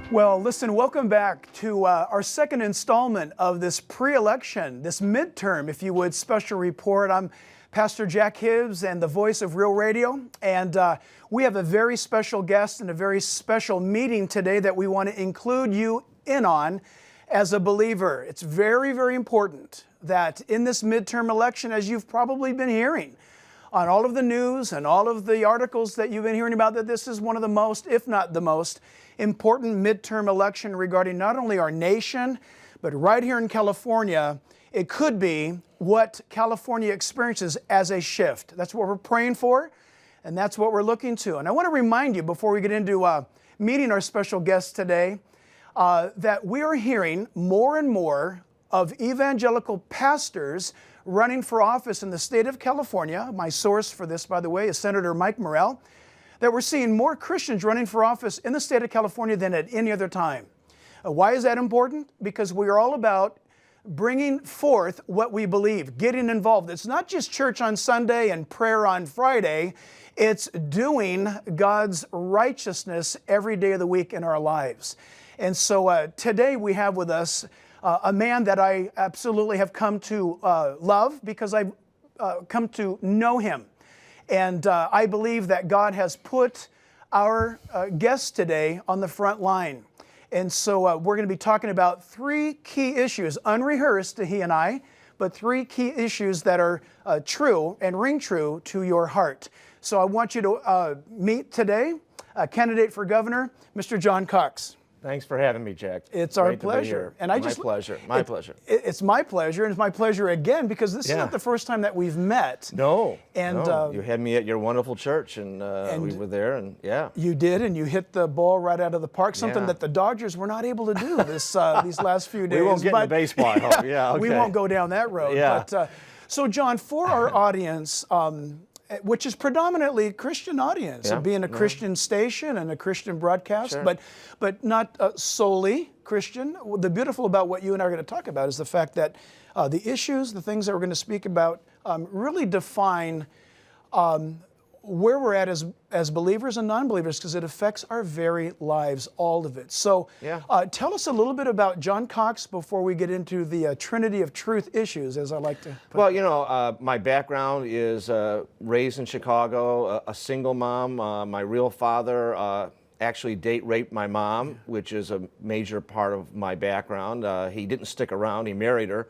Well, listen, welcome back to our second installment of this pre-election, this midterm, if you would, special report. I'm Pastor Jack Hibbs and the voice of Real Radio, and we have a very special guest and a very special meeting today that we want to include you in on as a believer. It's very, very important that in this midterm election, as you've probably been hearing on all of the news and all of the articles that you've been hearing about, that this is one of the most, if not the most, important midterm election regarding not only our nation, but right here in California, it could be what California experiences as a shift. That's what we're praying for, and that's what we're looking to. And I want to remind you before we get into meeting our special guest today, that we are hearing more and more of evangelical pastors running for office in the state of California. My source for this, by the way, is Senator Mike Morrell, that we're seeing more Christians running for office in the state of California than at any other time. Why is that important? Because we are all about bringing forth what we believe, getting involved. It's not just church on Sunday and prayer on Friday. It's doing God's righteousness every day of the week in our lives. And so today we have with us a man that I absolutely have come to love because I've come to know him. And I believe that God has put our guest today on the front line. And so we're going to be talking about three key issues, unrehearsed to he and I, but three key issues that are true and ring true to your heart. So I want you to meet today a candidate for governor, Mr. John Cox. Thanks for having me, Jack. It's our pleasure. And my pleasure. My pleasure. It's my pleasure, and it's my pleasure again because this is not the first time that we've met. No. You had me at your wonderful church, and we were there, and you did, and you hit the ball right out of the park. Something that the Dodgers were not able to do this these last few days. We won't get into baseball. Okay. We won't go down that road. Yeah. But, so, John, for our audience, which is predominantly Christian audience, being a Christian station and a Christian broadcast, but not solely Christian. The beautiful about what you and I are going to talk about is the fact that the issues, the things that we're going to speak about, really define where we're at as believers and non-believers, because it affects our very lives, all of it. So tell us a little bit about John Cox before we get into the Trinity of Truth issues, as I like to put it. Well, you know, my background is raised in Chicago, a single mom. My real father actually date raped my mom, which is a major part of my background. He didn't stick around. He married her.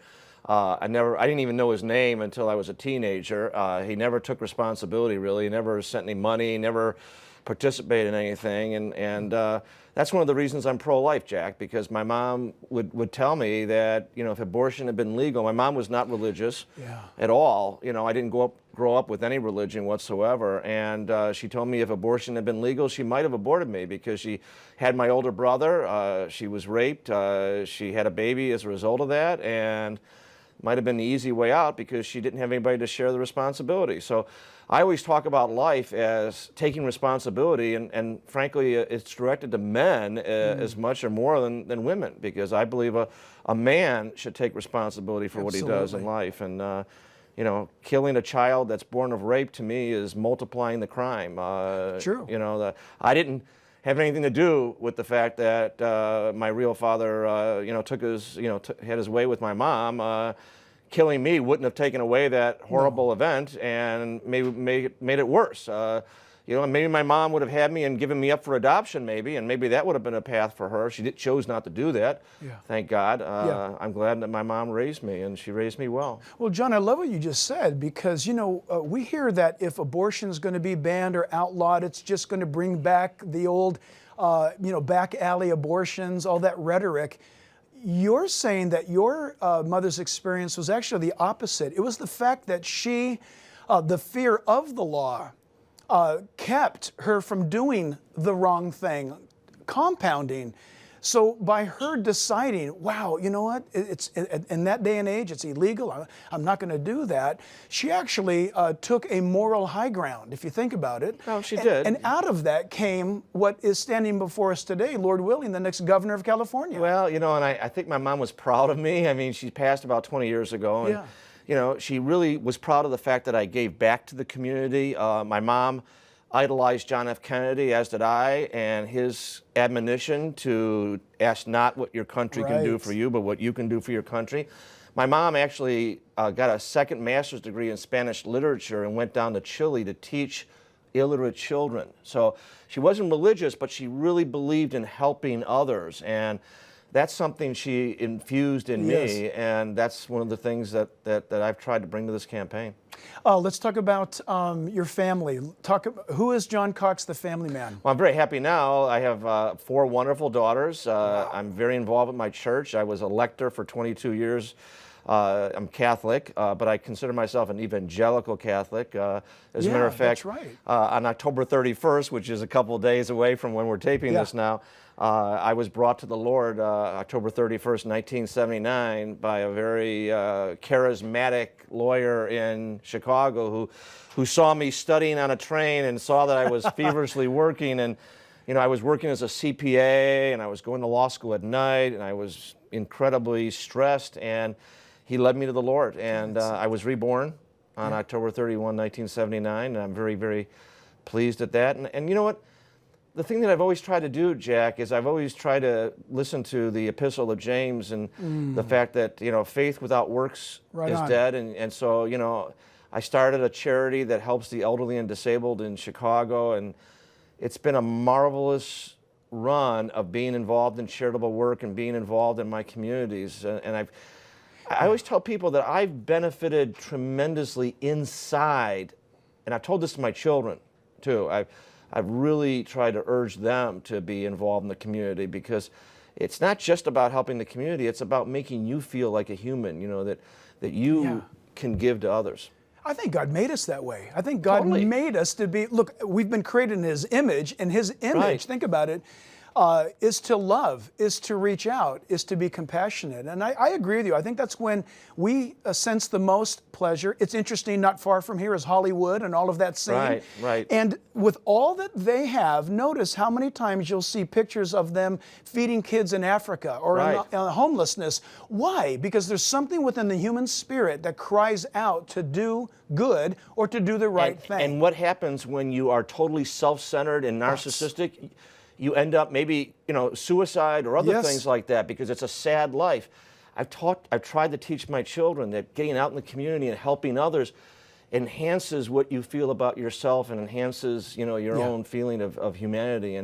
I didn't even know his name until I was a teenager. He never took responsibility, really. He never sent any money, never participated in anything. And that's one of the reasons I'm pro-life, Jack, because my mom would tell me that, you know, if abortion had been legal, my mom was not religious at all. You know, I didn't grow up with any religion whatsoever. And she told me if abortion had been legal, she might have aborted me because she had my older brother. She was raped. She had a baby as a result of that. And might have been the easy way out because she didn't have anybody to share the responsibility. So I always talk about life as taking responsibility, and frankly, it's directed to men as much or more than women, because I believe a man should take responsibility for what he does in life. And you know, killing a child that's born of rape, to me, is multiplying the crime. True. You know, I didn't have anything to do with the fact that my real father, you know, had his way with my mom. Killing me wouldn't have taken away that horrible event and maybe made it worse. You know, maybe my mom would have had me and given me up for adoption, and maybe that would have been a path for her. She chose not to do that. Thank God. I'm glad that my mom raised me, and she raised me well. Well, John, I love what you just said, because, you know, we hear that if abortion is going to be banned or outlawed, it's just going to bring back the old, you know, back alley abortions, all that rhetoric. You're saying that your mother's experience was actually the opposite. It was the fact that she, the fear of the law, kept her from doing the wrong thing, compounding. So by her deciding, wow, you know what, it's in that day and age, it's illegal, I'm not going to do that, she actually took a moral high ground, if you think about it. Oh, she did. And out of that came what is standing before us today, Lord willing, the next governor of California. Well, you know, and I think my mom was proud of me. I mean, she passed about 20 years ago. And, you know, she really was proud of the fact that I gave back to the community. My mom idolized John F. Kennedy, as did I, and his admonition to ask not what your country can do for you, but what you can do for your country. My mom actually got a second master's degree in Spanish literature and went down to Chile to teach illiterate children. So she wasn't religious, but she really believed in helping others. And that's something she infused in me, and that's one of the things that I've tried to bring to this campaign. Let's talk about your family. Who is John Cox, the family man? Well, I'm very happy now. I have 4 wonderful daughters. I'm very involved with my church. I was a lector for 22 years. I'm Catholic, but I consider myself an evangelical Catholic. As a matter of fact, that's right. On October 31st, which is a couple of days away from when we're taping this now, I was brought to the Lord October 31st, 1979, by a very charismatic lawyer in Chicago who saw me studying on a train and saw that I was feverishly working. And, you know, I was working as a CPA, and I was going to law school at night, and I was incredibly stressed. And he led me to the Lord, and I was reborn on October 31, 1979, and I'm very, very pleased at that. And you know what? The thing that I've always tried to do, Jack, is I've always tried to listen to the Epistle of James and the fact that, you know, faith without works is dead. And so, you know, I started a charity that helps the elderly and disabled in Chicago, and it's been a marvelous run of being involved in charitable work and being involved in my communities. And I always tell people that I've benefited tremendously inside, and I've told this to my children too. I've really tried to urge them to be involved in the community, because it's not just about helping the community, it's about making you feel like a human, you know, that you can give to others. I think God made us that way. I think God made us to be, look, we've been created in His image, and His image, think about it, is to love, is to reach out, is to be compassionate. And I agree with you. I think that's when we sense the most pleasure. It's interesting, not far from here is Hollywood and all of that scene. Right. And with all that they have, notice how many times you'll see pictures of them feeding kids in Africa or in homelessness. Why? Because there's something within the human spirit that cries out to do good or to do the right thing. And what happens when you are totally self-centered and narcissistic? You end up maybe, you know, suicide or other things like that, because it's a sad life. I've tried to teach my children that getting out in the community and helping others enhances what you feel about yourself and enhances, you know, your own feeling of humanity.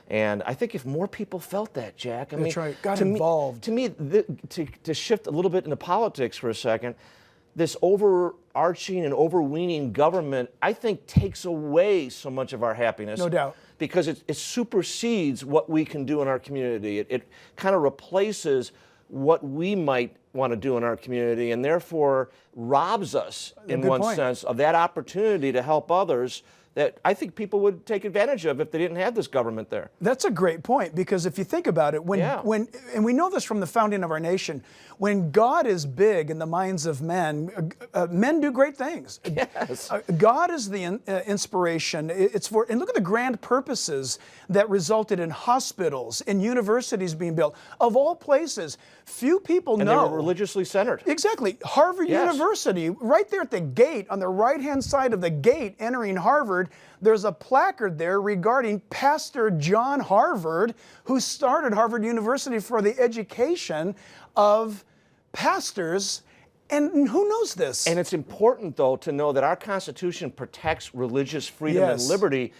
And I think if more people felt that, Jack, I mean, got involved. To me, to shift a little bit into politics for a second, this overarching and overweening government, I think, takes away so much of our happiness. No doubt. Because it supersedes what we can do in our community. It kind of replaces what we might want to do in our community, and therefore robs us, in one sense, of that opportunity to help others that I think people would take advantage of if they didn't have this government there. That's a great point, because if you think about it, when and we know this from the founding of our nation, when God is big in the minds of men, men do great things. Yes. God is the inspiration. It's for, and look at the grand purposes that resulted in hospitals and universities being built. Of all places, few people know. And they were religiously centered. Exactly. Harvard University, right there at the gate, on the right-hand side of the gate entering Harvard, there's a placard there regarding Pastor John Harvard, who started Harvard University for the education of pastors. And who knows this? And it's important, though, to know that our Constitution protects religious freedom and liberty.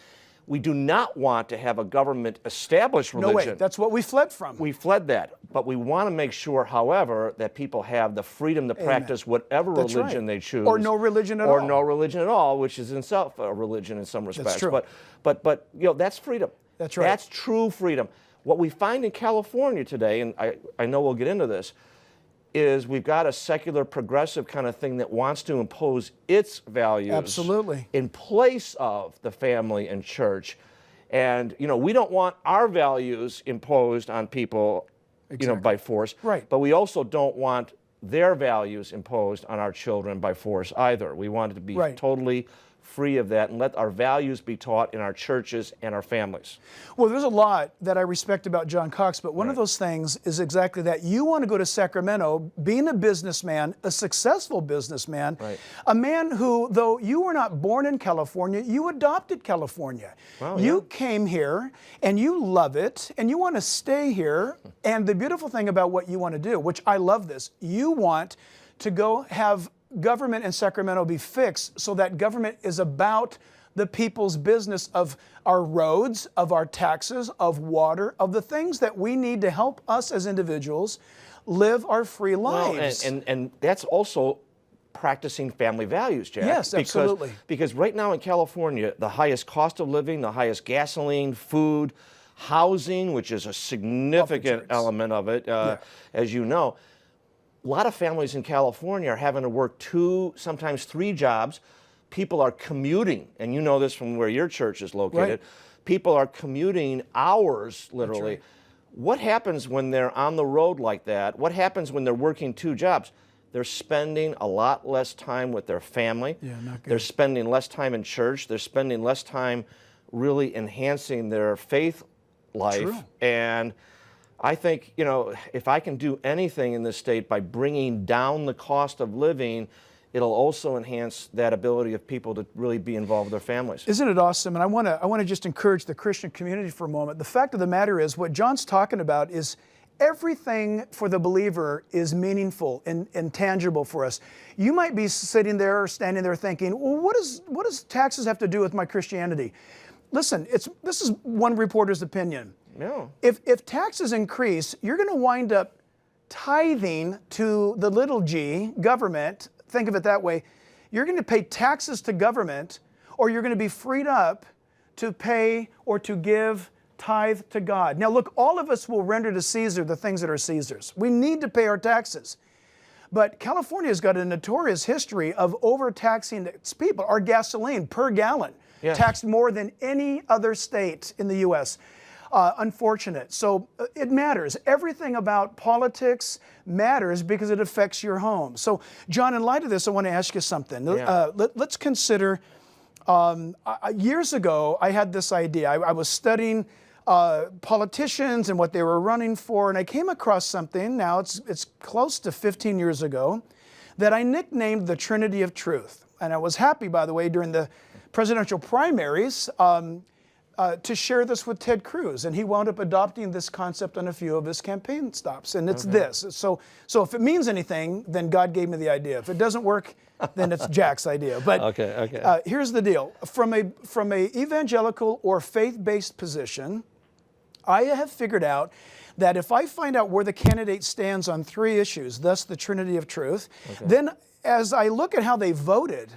We do not want to have a government establish religion. No way. That's what we fled from. We fled that. But we want to make sure, however, that people have the freedom to practice whatever religion they choose. Or no religion at all. Or no religion at all, which is in itself a religion in some respects. That's true. But you know, that's freedom. That's right. That's true freedom. What we find in California today, and I know we'll get into this, is we've got a secular progressive kind of thing that wants to impose its values in place of the family and church. And, you know, we don't want our values imposed on people, you know, by force. Right. But we also don't want their values imposed on our children by force either. We want it to be totally free of that and let our values be taught in our churches and our families. Well, there's a lot that I respect about John Cox, but one of those things is exactly that. You want to go to Sacramento, being a businessman, a successful businessman, a man who, though you were not born in California, you adopted California. Well, you came here and you love it and you want to stay here. And the beautiful thing about what you want to do, which I love this, you want to go have government in Sacramento be fixed so that government is about the people's business of our roads, of our taxes, of water, of the things that we need to help us as individuals live our free lives. Well, and that's also practicing family values, Jack. Yes, absolutely. Because right now in California, the highest cost of living, the highest gasoline, food, housing, which is a significant element of it, as you know. A lot of families in California are having to work 2, sometimes 3 jobs. People are commuting, and you know this from where your church is located. People are commuting hours, literally. What happens when they're on the road like that? What happens when they're working 2 jobs? They're spending a lot less time with their family. Not good. They're spending less time in church. They're spending less time really enhancing their faith life. And I think, you know, if I can do anything in this state by bringing down the cost of living, it'll also enhance that ability of people to really be involved with their families. Isn't it awesome? And I want to just encourage the Christian community for a moment. The fact of the matter is, what John's talking about is everything for the believer is meaningful and tangible for us. You might be sitting there or standing there thinking, well, what does taxes have to do with my Christianity? Listen, this is one reporter's opinion. No. If taxes increase, you're going to wind up tithing to the little g, government. Think of it that way. You're going to pay taxes to government, or you're going to be freed up to pay or to give tithe to God. Now look, all of us will render to Caesar the things that are Caesar's. We need to pay our taxes. But California's got a notorious history of overtaxing its people. Our gasoline per gallon taxed more than any other state in the U.S. Unfortunate. So it matters. Everything about politics matters because it affects your home. So, John, in light of this, I want to ask you something. Let's consider, years ago, I had this idea. I was studying politicians and what they were running for, and I came across something, now it's close to 15 years ago, that I nicknamed the Trinity of Truth. And I was happy, by the way, during the presidential primaries, to share this with Ted Cruz, and he wound up adopting this concept on a few of his campaign stops, and it's this. So if it means anything, then God gave me the idea. If it doesn't work, then it's Jack's idea. But here's the deal: from a evangelical or faith-based position, I have figured out that if I find out where the candidate stands on 3 issues, thus the Trinity of Truth, then as I look at how they voted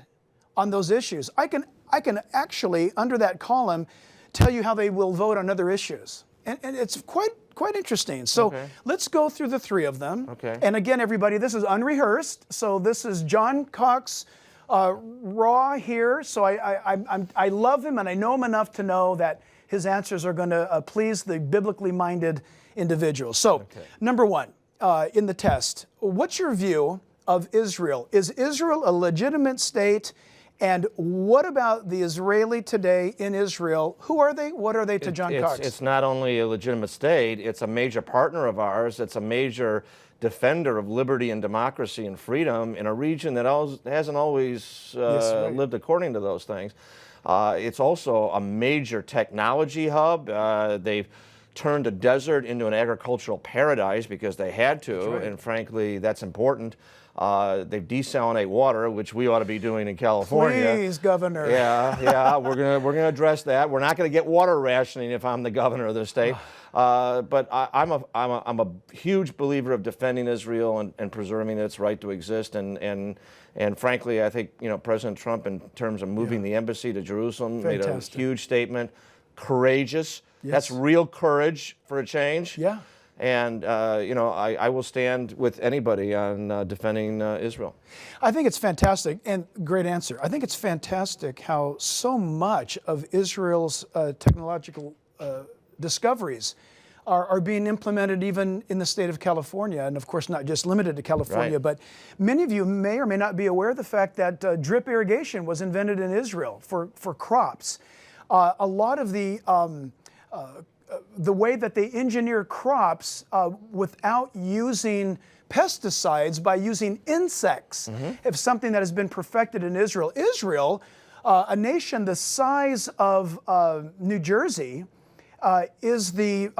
on those issues, I can actually, under that column, tell you how they will vote on other issues. And it's quite interesting. So let's go through the 3 of them. And again, everybody, this is unrehearsed. So this is John Cox raw here. So I love him and I know him enough to know that his answers are going to please the biblically minded individuals. So number 1, in the test, what's your view of Israel? Is Israel a legitimate state? And what about the Israeli today in Israel? Who are they? What are they to John Cox? It's not only a legitimate state, it's a major partner of ours. It's a major defender of liberty and democracy and freedom in a region that hasn't always lived according to those things. It's also a major technology hub. They've turned a desert into an agricultural paradise because they had to, and frankly, that's important. They've desalinate water, which we ought to be doing in California. Please, Governor. We're gonna address that. We're not gonna get water rationing if I'm the governor of the state. But I'm a huge believer of defending Israel and preserving its right to exist. And frankly, I think President Trump, in terms of moving the embassy to Jerusalem, made a huge statement. Courageous. That's real courage for a change. And, I will stand with anybody on defending Israel. I think it's fantastic, and great answer. I think it's fantastic how so much of Israel's technological discoveries are being implemented even in the state of California, and of course not just limited to California, Right. but many of you may or may not be aware of the fact that drip irrigation was invented in Israel for crops. A lot of the way that they engineer crops without using pesticides, by using insects, is something that has been perfected in Israel. Israel, a nation the size of New Jersey, is the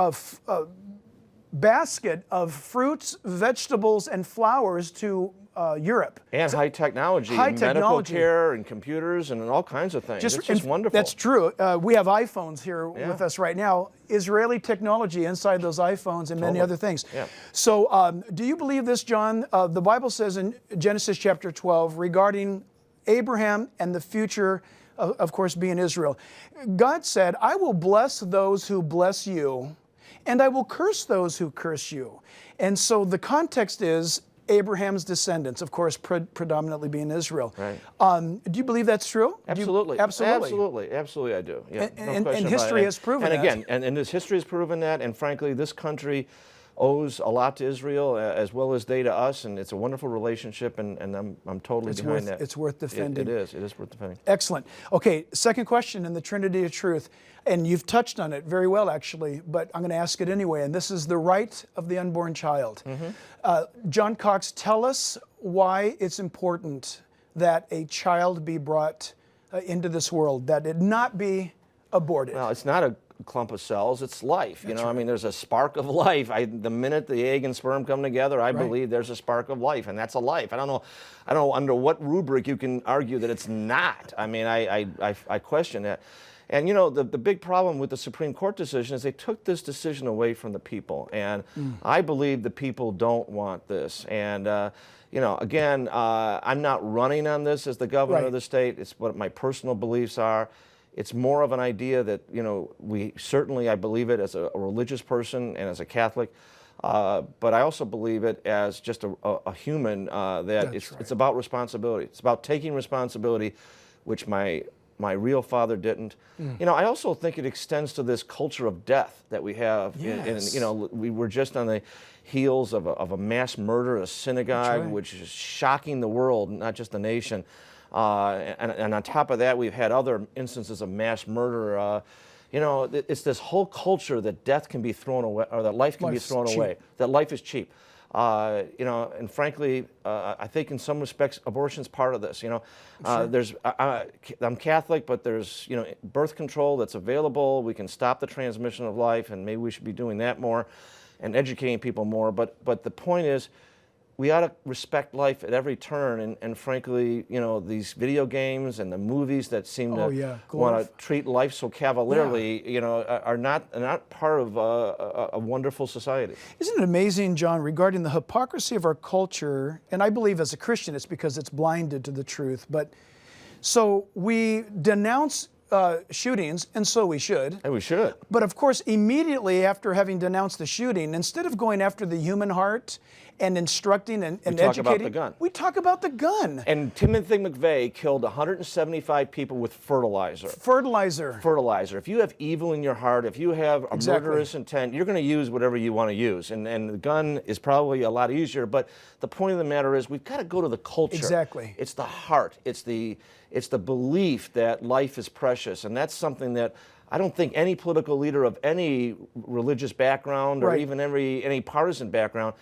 basket of fruits, vegetables, and flowers to Europe. And high technology, High medical technology. care and computers and all kinds of things. It's just wonderful. That's true. We have iPhones here with us right now. Israeli technology inside those iPhones and many Totally. other things. Yeah. So do you believe this, John? The Bible says in Genesis chapter 12 regarding Abraham and the future, of course, being Israel. God said, I will bless those who bless you, and I will curse those who curse you. And so the context is Abraham's descendants, of course, predominantly being Israel. Right. Do you believe that's true? Absolutely. Absolutely. Absolutely, I do. Yeah, no And question about history it. has proven and that. again, and this history has proven that, and frankly, this country owes a lot to Israel as well as they to us, and it's a wonderful relationship, and I'm totally behind that. It's worth defending. It is worth defending. Excellent. Okay, second question in the Trinity of Truth, and you've touched on it very well, actually, but I'm going to ask it anyway, and this is the right of the unborn child. John Cox, tell us why it's important that a child be brought into this world, that it not be aborted. Well, it's not a clump of cells, it's life. You know, I mean, there's a spark of life. The minute the egg and sperm come together, I believe there's a spark of life, and that's a life. I don't know under what rubric you can argue that it's not. I mean, I question that. And you know, the big problem with the Supreme Court decision is they took this decision away from the people, and I believe the people don't want this. And you know, again, I'm not running on this as the governor of the state. It's what my personal beliefs are. It's more of an idea that, you know, I believe it as a religious person and as a Catholic, but I also believe it as just a human, that it's about responsibility. It's about taking responsibility, which my real father didn't. You know, I also think it extends to this culture of death that we have. Yes. You know, we were just on the heels of a mass murder at a synagogue, which is shocking the world, not just the nation. And on top of that, we've had other instances of mass murder. You know, it's this whole culture that death can be thrown away, or that life can be thrown away, that life is cheap. You know, and frankly, I think in some respects, abortion's part of this. You know, I'm Catholic, but there's, you know, birth control that's available. We can stop the transmission of life, and maybe we should be doing that more, and educating people more. But the point is, we ought to respect life at every turn, and frankly, you know, these video games and the movies that seem to want to treat life so cavalierly, you know, are not part of a wonderful society. Isn't it amazing, John, regarding the hypocrisy of our culture, and I believe as a Christian it's because it's blinded to the truth, but so we denounce shootings, and so we should. And we should. But of course, immediately after having denounced the shooting, instead of going after the human heart and instructing and educating, talk about the gun. We talk about the gun. And Timothy McVeigh killed 175 people with fertilizer. Fertilizer. If you have evil in your heart, if you have a murderous intent, you're going to use whatever you want to use. And the gun is probably a lot easier. But the point of the matter is, we've got to go to the culture. Exactly. It's the heart. It's the belief that life is precious. And that's something that I don't think any political leader of any religious background or even any partisan background,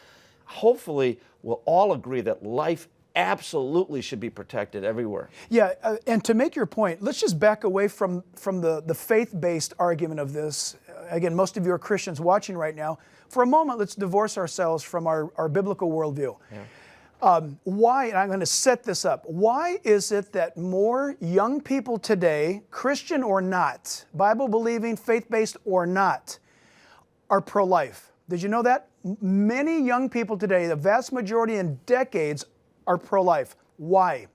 hopefully, will all agree that life absolutely should be protected everywhere. Yeah, and to make your point, let's just back away from the faith-based argument of this. Again, most of you are Christians watching right now. For a moment, let's divorce ourselves from our biblical worldview. Why, and I'm going to set this up, why is it that more young people today, Christian or not, Bible-believing, faith-based or not, are pro-life? Did you know that? Many young people today, the vast majority in decades, are pro-life. Why?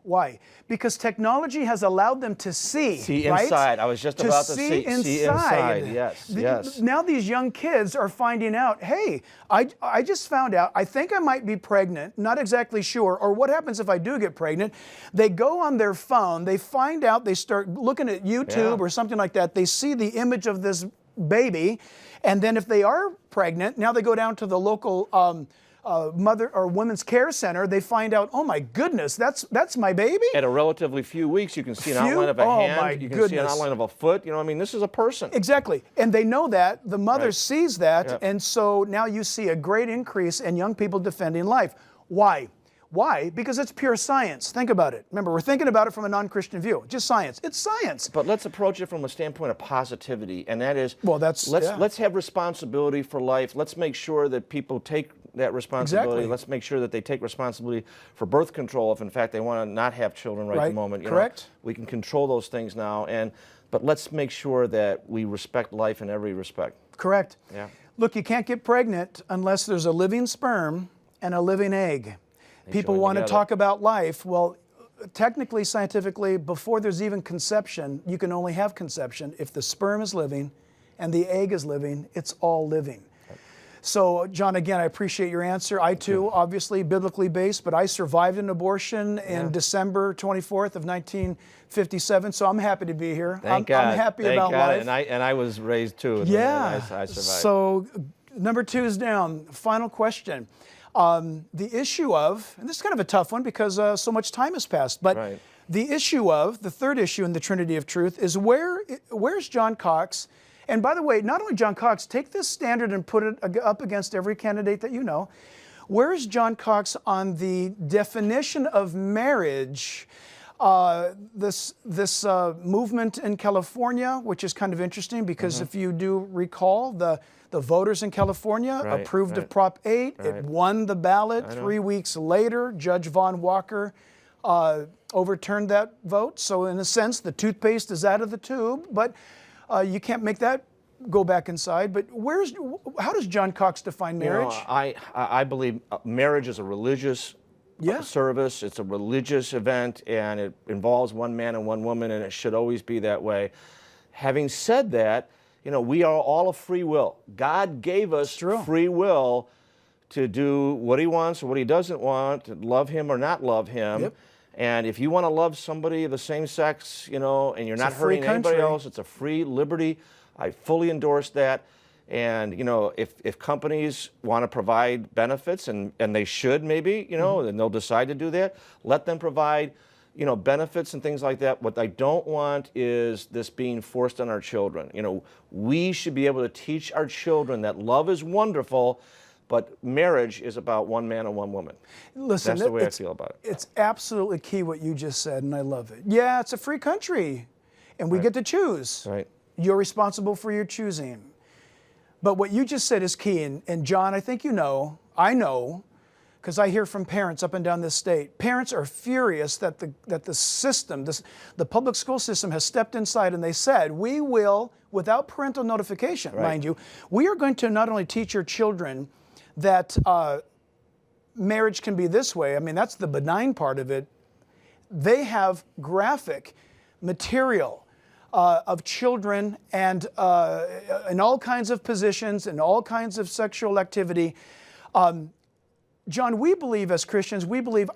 Why? Because technology has allowed them to see inside. Right? I was just about to see inside. Yes. Now these young kids are finding out, hey, I just found out, I think I might be pregnant, not exactly sure, or what happens if I do get pregnant? They go on their phone, they find out, they start looking at YouTube or something like that, they see the image of this baby. And then if they are pregnant, now they go down to the local mother or women's care center. They find out, oh my goodness, that's my baby. At a relatively few weeks, you can see an outline of a hand. You can see an outline of a foot. You know, I mean, this is a person. Exactly. And they know that. The mother sees that. And so now you see a great increase in young people defending life. Why? Why? Because it's pure science. Think about it. Remember, we're thinking about it from a non-Christian view. Just science. It's science. But let's approach it from a standpoint of positivity, and that is, well, let's have responsibility for life. Let's make sure that people take that responsibility. Exactly. Let's make sure that they take responsibility for birth control if, in fact, they want to not have children right at the moment. Correct. We can control those things now, but let's make sure that we respect life in every respect. Correct. Yeah. Look, you can't get pregnant unless there's a living sperm and a living egg. People want to talk about life. Well, technically, scientifically, before there's even conception, you can only have conception if the sperm is living and the egg is living. It's all living. So, John, again, I appreciate your answer. I, too, obviously biblically based, but I survived an abortion in December 24th of 1957, so I'm happy to be here. Thank God. I'm happy Thank about God. life. And I was raised, too. And Yeah. I survived. So, number 2 is down. Final question. The issue of, and this is kind of a tough one because so much time has passed, but the issue of, the third issue in the Trinity of Truth is where's John Cox? And by the way, not only John Cox, take this standard and put it up against every candidate that you know. Where's John Cox on the definition of marriage? This movement in California, which is kind of interesting because if you do recall, the voters in California approved of Prop 8. It won the ballot. 3 weeks later, Judge Vaughn Walker overturned that vote. So in a sense, the toothpaste is out of the tube, but you can't make that go back inside. But how does John Cox define marriage? I believe marriage is a religious service. It's a religious event, and it involves one man and one woman, and it should always be that way. Having said that, we are all of free will. God gave us free will to do what He wants or what He doesn't want, to love Him or not love Him. And if you want to love somebody of the same sex, and you're not hurting anybody else, it's a free liberty. I fully endorse that. And, if companies want to provide benefits, and they should maybe, and they'll decide to do that, let them provide, benefits and things like that. What I don't want is this being forced on our children. We should be able to teach our children that love is wonderful, but marriage is about one man and one woman. Listen, that's the way I feel about it. It's absolutely key what you just said, and I love it. Yeah, it's a free country, and we get to choose. Right. You're responsible for your choosing. But what you just said is key, and John, I think I know, because I hear from parents up and down this state. Parents are furious that the system, the public school system has stepped inside and they said, we will, without parental notification, mind you, we are going to not only teach your children that marriage can be this way. I mean, that's the benign part of it. They have graphic material of children and in all kinds of positions and all kinds of sexual activity. John, we believe as Christians,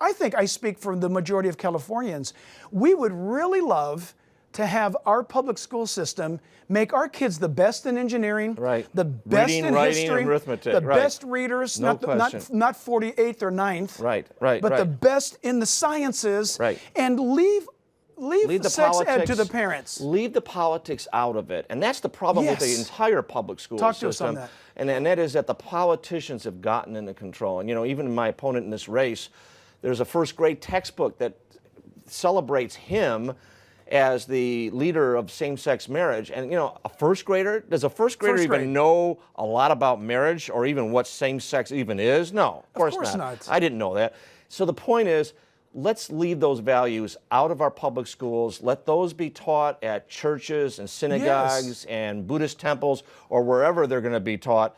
I think I speak for the majority of Californians, we would really love to have our public school system make our kids the best in engineering, the best Reading, in writing, history, and arithmetic, the best readers, not 48th or 9th, but the best in the sciences, and leave the sex ed politics to the parents. Leave the politics out of it. And that's the problem with the entire public school system. Talk to us on that. And that is that the politicians have gotten into control. And even my opponent in this race, there's a first grade textbook that celebrates him as the leader of same-sex marriage. And a first grader, does a first grader even know a lot about marriage or even what same-sex even is? No, of course not. I didn't know that. So the point is, let's leave those values out of our public schools. Let those be taught at churches and synagogues and Buddhist temples or wherever they're going to be taught.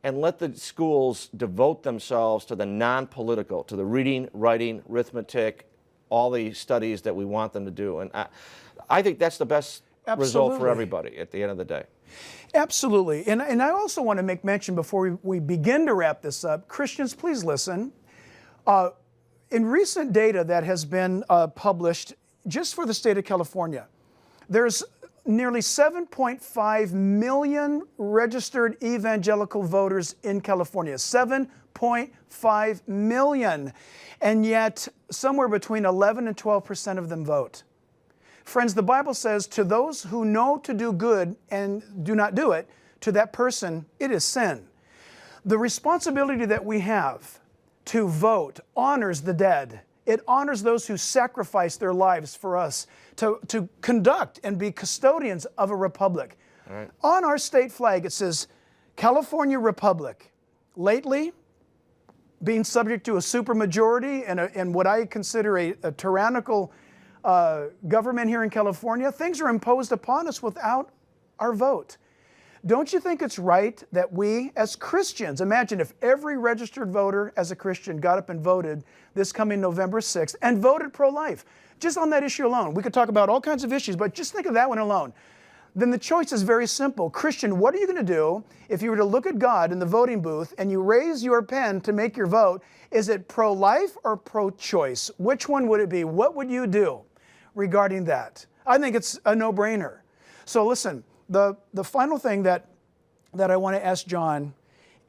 And let the schools devote themselves to the non-political, to the reading, writing, arithmetic, all the studies that we want them to do. And I think that's the best result for everybody at the end of the day. Absolutely. And I also want to make mention before we begin to wrap this up, Christians, please listen. In recent data that has been published just for the state of California, there's nearly 7.5 million registered evangelical voters in California. 7.5 million. And yet, somewhere between 11 and 12% of them vote. Friends, the Bible says, to those who know to do good and do not do it, to that person, it is sin. The responsibility that we have to vote honors the dead. It honors those who sacrifice their lives for us to conduct and be custodians of a republic. Right. On our state flag, it says, California Republic. Lately, being subject to a supermajority and what I consider a tyrannical government here in California, things are imposed upon us without our vote. Don't you think it's right that we as Christians, imagine if every registered voter as a Christian got up and voted this coming November 6th and voted pro-life, just on that issue alone. We could talk about all kinds of issues, but just think of that one alone. Then the choice is very simple. Christian, what are you going to do if you were to look at God in the voting booth and you raise your pen to make your vote? Is it pro-life or pro-choice? Which one would it be? What would you do regarding that? I think it's a no-brainer. So listen, the final thing that I want to ask John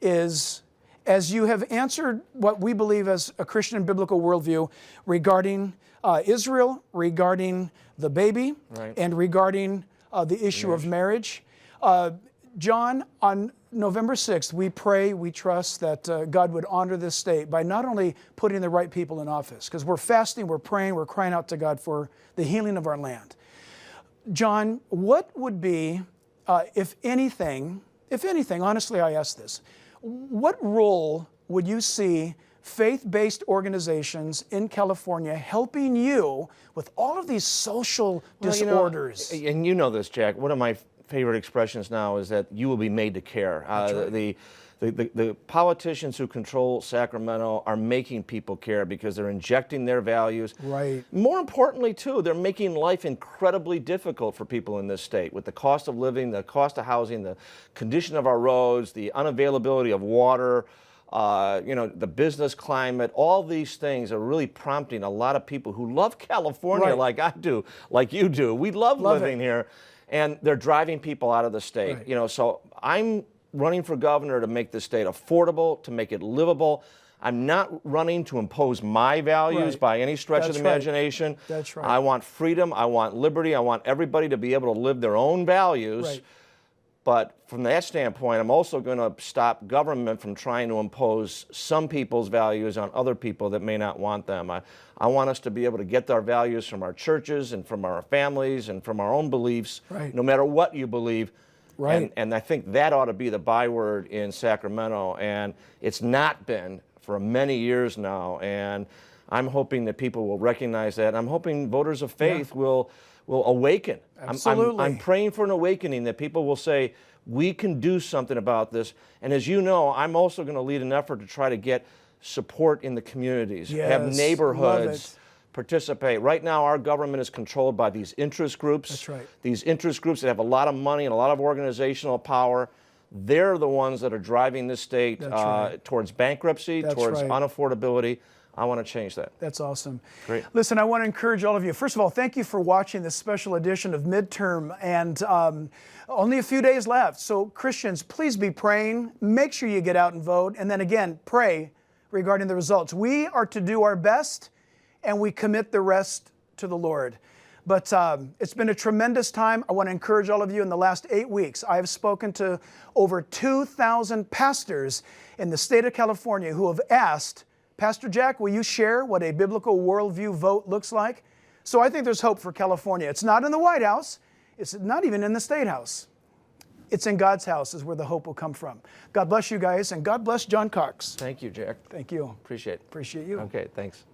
is, as you have answered what we believe as a Christian biblical worldview regarding Israel, regarding the baby, right, and regarding the issue of marriage. John, on November 6th, we pray, we trust that God would honor this state by not only putting the right people in office, because we're fasting, we're praying, we're crying out to God for the healing of our land. John, what would be, if anything, honestly I ask this, what role would you see faith-based organizations in California helping you with all of these social disorders? And you know this, Jack. One of my favorite expressions now is that you will be made to care. Right. The politicians who control Sacramento are making people care because they're injecting their values. Right. More importantly, too, they're making life incredibly difficult for people in this state with the cost of living, the cost of housing, the condition of our roads, the unavailability of water, the business climate. All these things are really prompting a lot of people who love California, right, like I do, like you do. We love living here, and they're driving people out of the state. Right. So I'm running for governor to make the state affordable, to make it livable. I'm not running to impose my values, right, by any stretch of the imagination. Right. That's right. I want freedom, I want liberty, I want everybody to be able to live their own values. Right. But from that standpoint, I'm also going to stop government from trying to impose some people's values on other people that may not want them. I want us to be able to get our values from our churches and from our families and from our own beliefs, right, no matter what you believe. Right. And I think that ought to be the byword in Sacramento, and it's not been for many years now. And I'm hoping that people will recognize that. I'm hoping voters of faith will awaken. Absolutely. I'm praying for an awakening, that people will say, we can do something about this. And as you know, I'm also going to lead an effort to try to get support in the communities, yes, have neighborhoods participate. Right now, our government is controlled by these interest groups. That's right. These interest groups that have a lot of money and a lot of organizational power. They're the ones that are driving this state towards bankruptcy, towards unaffordability. I want to change that. That's awesome. Great. Listen, I want to encourage all of you. First of all, thank you for watching this special edition of Midterm, and only a few days left. So Christians, please be praying. Make sure you get out and vote. And then again, pray regarding the results. We are to do our best, and we commit the rest to the Lord. But it's been a tremendous time. I want to encourage all of you. In the last 8 weeks, I have spoken to over 2,000 pastors in the state of California who have asked, Pastor Jack, will you share what a biblical worldview vote looks like? So I think there's hope for California. It's not in the White House. It's not even in the State House. It's in God's house is where the hope will come from. God bless you guys, and God bless John Cox. Thank you, Jack. Thank you. Appreciate it. Appreciate you. Okay, thanks.